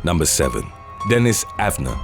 Number 7. Dennis AVNER.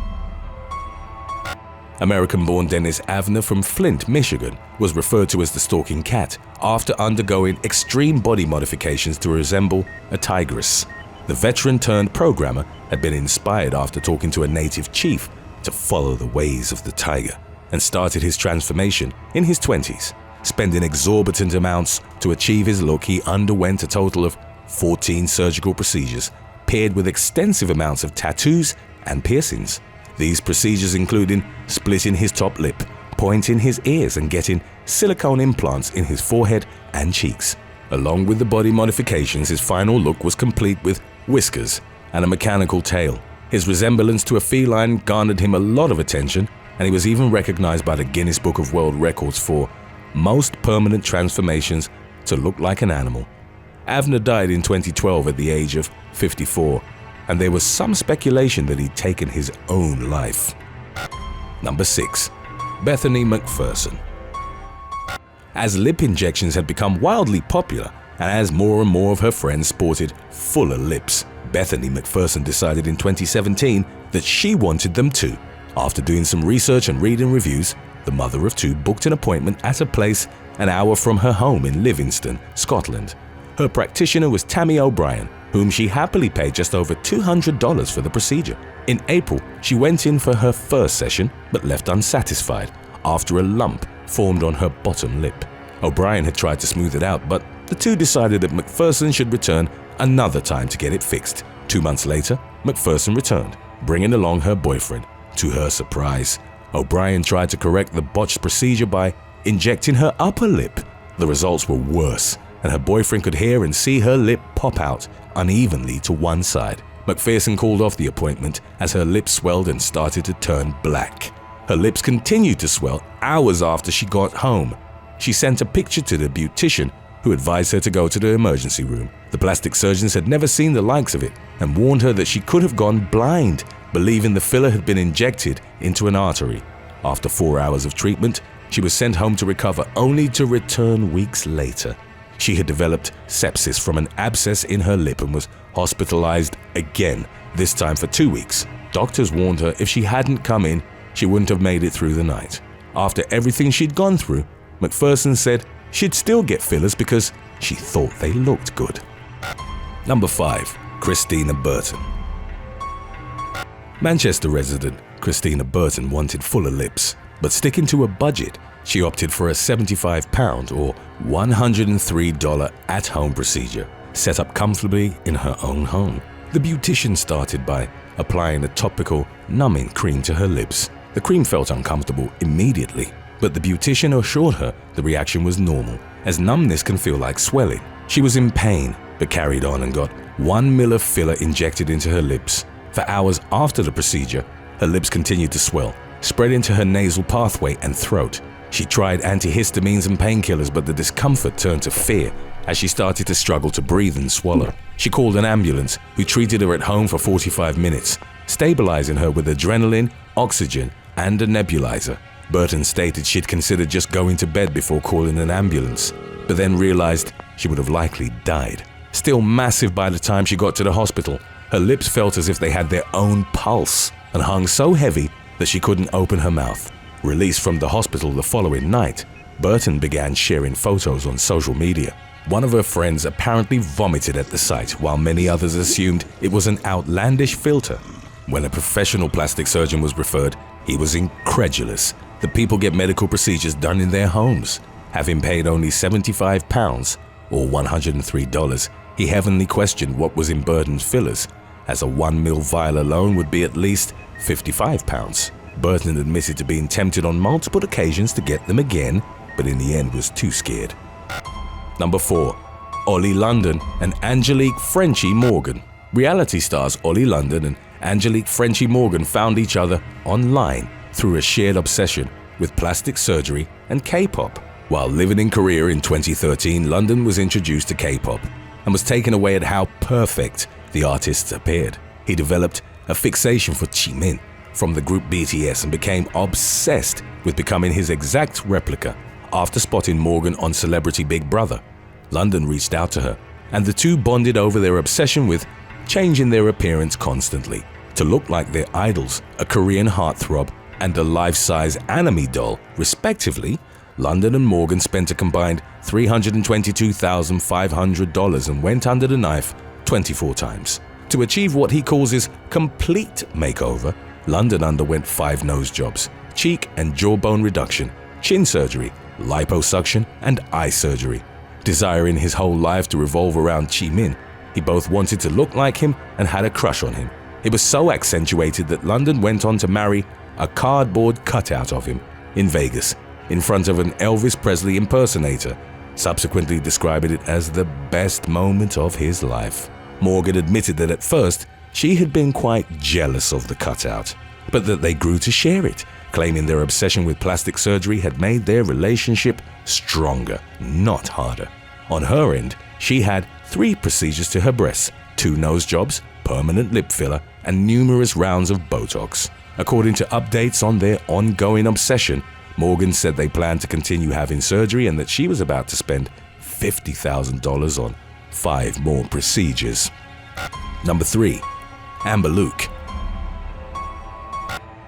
American-born Dennis AVNER from Flint, Michigan, was referred to as the Stalking Cat after undergoing extreme body modifications to resemble a tigress. The veteran-turned-programmer had been inspired after talking to a native chief to follow the ways of the tiger and started his transformation in his 20s. Spending exorbitant amounts to achieve his look, he underwent a total of 14 surgical procedures, paired with extensive amounts of tattoos and piercings. These procedures including splitting his top lip, pointing his ears and getting silicone implants in his forehead and cheeks. Along with the body modifications, his final look was complete with whiskers and a mechanical tail. His resemblance to a feline garnered him a lot of attention, and he was even recognized by the Guinness Book of World Records for most permanent transformations to look like an animal. AVNER died in 2012 at the age of 54, and there was some speculation that he'd taken his own life. Number 6. Bethany McPherson. As lip injections had become wildly popular, and as more and more of her friends sported fuller lips, Bethany McPherson decided in 2017 that she wanted them too. After doing some research and reading reviews, the mother of two booked an appointment at a place an hour from her home in Livingston, Scotland. Her practitioner was Tammy O'Brien, whom she happily paid just over $200 for the procedure. In April, she went in for her first session but left unsatisfied after a lump formed on her bottom lip. O'Brien had tried to smooth it out, but the two decided that McPherson should return another time to get it fixed. 2 months later, McPherson returned, bringing along her boyfriend. To her surprise, O'Brien tried to correct the botched procedure by injecting her upper lip. The results were worse, and her boyfriend could hear and see her lip pop out unevenly to one side. McPherson called off the appointment as her lips swelled and started to turn black. Her lips continued to swell hours after she got home. She sent a picture to the beautician, who advised her to go to the emergency room. The plastic surgeons had never seen the likes of it and warned her that she could have gone blind, believing the filler had been injected into an artery. After 4 hours of treatment, she was sent home to recover, only to return weeks later. She had developed sepsis from an abscess in her lip and was hospitalized again, this time for 2 weeks. Doctors warned her if she hadn't come in, she wouldn't have made it through the night. After everything she'd gone through, McPherson said she'd still get fillers because she thought they looked good. Number 5. CHRISTINA BURTON. Manchester resident CHRISTINA BURTON wanted fuller lips, but sticking to a budget, she opted for a £75 or $103 at-home procedure, set up comfortably in her own home. The beautician started by applying a topical numbing cream to her lips. The cream felt uncomfortable immediately, but the beautician assured her the reaction was normal, as numbness can feel like swelling. She was in pain, but carried on and got 1 ml of filler injected into her lips. For hours after the procedure, her lips continued to swell, spread into her nasal pathway and throat. She tried antihistamines and painkillers, but the discomfort turned to fear as she started to struggle to breathe and swallow. She called an ambulance, who treated her at home for 45 minutes, stabilizing her with adrenaline, oxygen, and a nebulizer. Burton stated she'd considered just going to bed before calling an ambulance, but then realized she would have likely died. Still massive by the time she got to the hospital, her lips felt as if they had their own pulse and hung so heavy that she couldn't open her mouth. Released from the hospital the following night, Burton began sharing photos on social media. One of her friends apparently vomited at the sight, while many others assumed it was an outlandish filter. When a professional plastic surgeon was referred, he was incredulous that people get medical procedures done in their homes. Having paid only £75 or $103, he heavily questioned what was in Burton's fillers, as a 1 ml vial alone would be at least £55. Burton admitted to being tempted on multiple occasions to get them again, but in the end was too scared. Number 4. Ollie London and Angelique "FRENCHY" Morgan. Reality stars Ollie London and Angelique "FRENCHY" Morgan found each other online through a shared obsession with plastic surgery and K-pop. While living in Korea in 2013, London was introduced to K-pop and was taken away at how perfect the artists appeared. He developed a fixation for Jimin from the group BTS and became obsessed with becoming his exact replica. After spotting Morgan on Celebrity Big Brother, London reached out to her, and the two bonded over their obsession with changing their appearance constantly to look like their idols, a Korean heartthrob and a life-size anime doll, respectively. London and Morgan spent a combined $322,500 and went under the knife 24 times. To achieve what he calls his complete makeover, London underwent 5 nose jobs, cheek and jawbone reduction, chin surgery, liposuction, and eye surgery. Desiring his whole life to revolve around Chi Min, he both wanted to look like him and had a crush on him. It was so accentuated that London went on to marry a cardboard cutout of him in Vegas in front of an Elvis Presley impersonator, subsequently describing it as the best moment of his life. Morgan admitted that at first she had been quite jealous of the cutout, but that they grew to share it, claiming their obsession with plastic surgery had made their relationship stronger, not harder. On her end, she had 3 procedures to her breasts, 2 nose jobs, permanent lip filler, and numerous rounds of Botox. According to updates on their ongoing obsession, Morgan said they planned to continue having surgery and that she was about to spend $50,000 on 5 more procedures. Number 3. Amber Luke.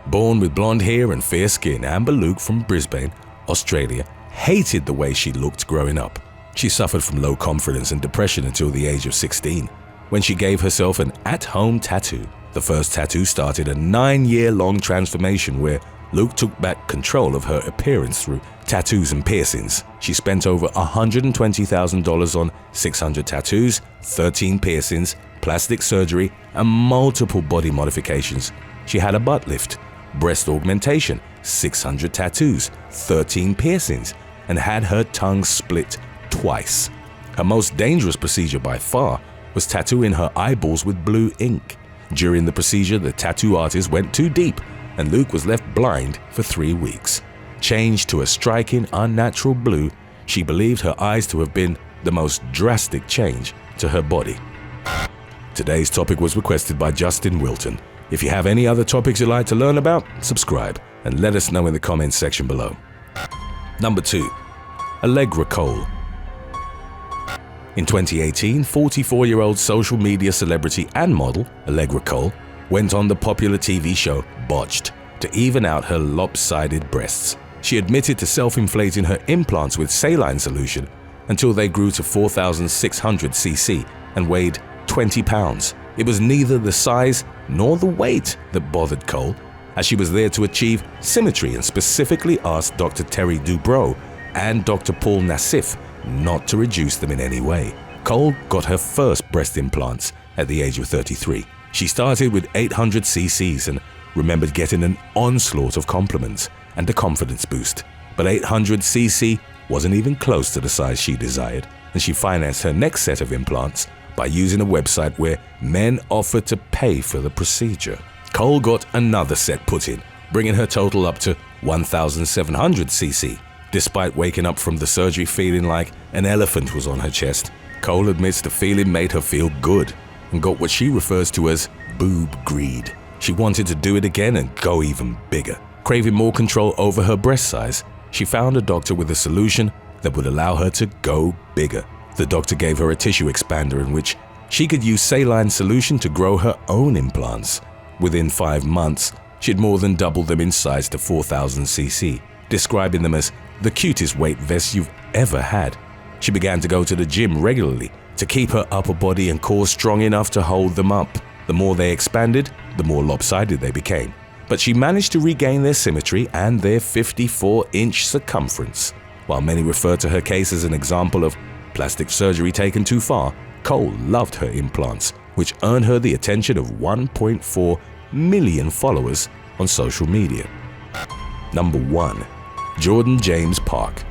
Born with blonde hair and fair skin, Amber Luke from Brisbane, Australia, hated the way she looked growing up. She suffered from low confidence and depression until the age of 16, when she gave herself an at-home tattoo. The first tattoo started a 9-year-long transformation where Luke took back control of her appearance through tattoos and piercings. She spent over $120,000 on 600 tattoos, 13 piercings, plastic surgery, and multiple body modifications. She had a butt lift, breast augmentation, 600 tattoos, 13 piercings, and had her tongue split twice. Her most dangerous procedure by far was tattooing her eyeballs with blue ink. During the procedure, the tattoo artist went too deep and Luke was left blind for 3 weeks. Changed to a striking, unnatural blue, she believed her eyes to have been the most drastic change to her body. Today's topic was requested by Justin Wilton. If you have any other topics you'd like to learn about, subscribe and let us know in the comments section below. Number 2. ALLEGRA Cole. In 2018, 44-year-old social media celebrity and model ALLEGRA Cole went on the popular TV show Botched to even out her lopsided breasts. She admitted to self-inflating her implants with saline solution until they grew to 4,600 cc and weighed 20 pounds. It was neither the size nor the weight that bothered Cole, as she was there to achieve symmetry and specifically asked Dr. Terry Dubrow and Dr. Paul Nassif not to reduce them in any way. Cole got her first breast implants at the age of 33. She started with 800 cc's and remembered getting an onslaught of compliments and a confidence boost. But 800 cc wasn't even close to the size she desired, and she financed her next set of implants by using a website where men offered to pay for the procedure. Cole got another set put in, bringing her total up to 1,700 cc. Despite waking up from the surgery feeling like an elephant was on her chest, Cole admits the feeling made her feel good and got what she refers to as boob greed. She wanted to do it again and go even bigger. Craving more control over her breast size, she found a doctor with a solution that would allow her to go bigger. The doctor gave her a tissue expander in which she could use saline solution to grow her own implants. Within 5 months, she had more than doubled them in size to 4,000 cc, describing them as the cutest weight vests you've ever had. She began to go to the gym regularly to keep her upper body and core strong enough to hold them up. The more they expanded, the more lopsided they became. But she managed to regain their symmetry and their 54-inch circumference. While many refer to her case as an example of plastic surgery taken too far, Cole loved her implants, which earned her the attention of 1.4 million followers on social media. Number 1. Jordan James Parke.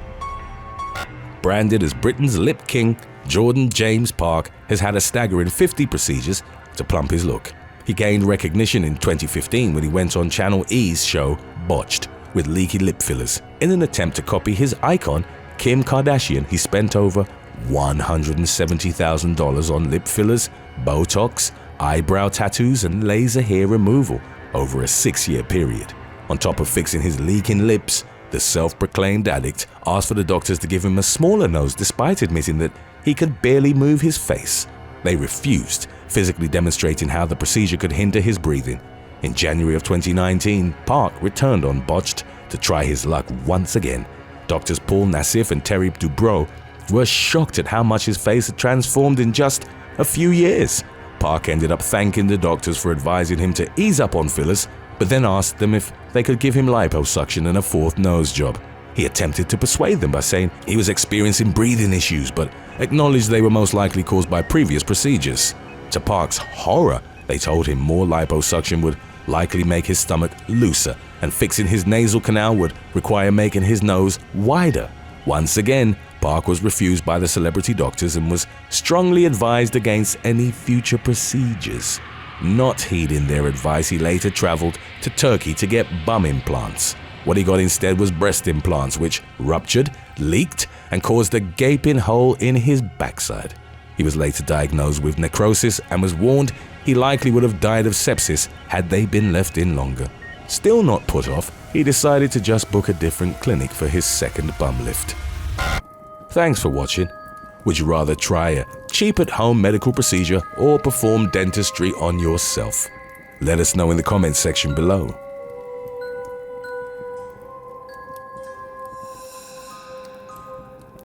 Branded as Britain's lip king, Jordan James Parke has had a staggering 50 procedures to plump his look. He gained recognition in 2015 when he went on Channel E's show Botched with leaky lip fillers. In an attempt to copy his icon, Kim Kardashian, he spent over $170,000 on lip fillers, Botox, eyebrow tattoos, and laser hair removal over a 6-year period. On top of fixing his leaking lips, the self-proclaimed addict asked for the doctors to give him a smaller nose despite admitting that he could barely move his face. They refused, physically demonstrating how the procedure could hinder his breathing. In January of 2019, Parke returned on Botched to try his luck once again. Doctors Paul Nassif and Terry Dubrow were shocked at how much his face had transformed in just a few years. Parke ended up thanking the doctors for advising him to ease up on fillers, but then asked them if they could give him liposuction and a fourth nose job. He attempted to persuade them by saying he was experiencing breathing issues, but acknowledged they were most likely caused by previous procedures. To Parke's horror, they told him more liposuction would likely make his stomach looser, and fixing his nasal canal would require making his nose wider. Once again, Parke was refused by the celebrity doctors and was strongly advised against any future procedures. Not heeding their advice, he later traveled to Turkey to get bum implants. What he got instead was breast implants, which ruptured, leaked, and caused a gaping hole in his backside. He was later diagnosed with necrosis and was warned he likely would have died of sepsis had they been left in longer. Still not put off, he decided to just book a different clinic for his second bum lift. Thanks for watching. Would you rather try a cheap at-home medical procedure or perform dentistry on yourself? Let us know in the comments section below.